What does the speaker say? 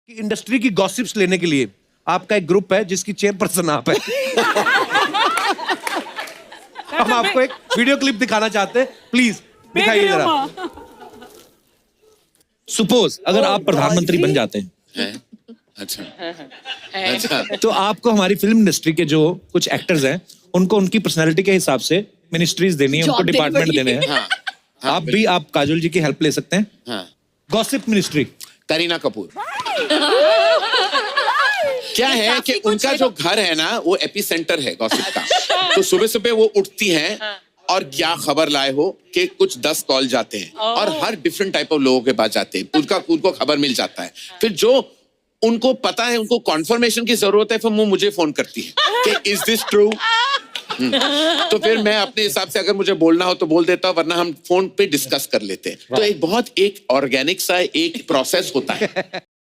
कि इंडस्ट्री की गॉसिप्स लेने के लिए आपका एक ग्रुप है जिसकी चेयरपर्सन आप है। हम आपको एक वीडियो क्लिप दिखाना चाहते हैं, प्लीज दिखाइए जरा। सपोज अगर आप प्रधानमंत्री बन जाते हैं अच्छा तो आपको हमारी फिल्म इंडस्ट्री के जो कुछ एक्टर्स हैं उनको उनकी पर्सनैलिटी के हिसाब से मिनिस्ट्रीज देनी है, उनको डिपार्टमेंट देने हैं। आप काजोल जी की हेल्प ले सकते हैं। हाँ। Gossip ministry. करीना कपूर। क्या है कि उनका जो घर है ना वो एपी सेंटर है गॉसिप का। तो सुबह सुबह वो उठती हैं और क्या खबर लाए हो कि कुछ 10 कॉल जाते हैं और हर डिफरेंट टाइप ऑफ लोगों के पास जाते हैं, उनको खबर मिल जाता है। फिर जो उनको पता है, उनको कॉन्फर्मेशन की जरूरत है, फिर वो मुझे फोन करती है कि इज दिस ट्रू। तो फिर मैं अपने हिसाब से अगर मुझे बोलना हो तो बोल देता हूं, वरना हम फोन पे डिस्कस कर लेते हैं। तो एक बहुत ऑर्गेनिक सा एक प्रोसेस होता है।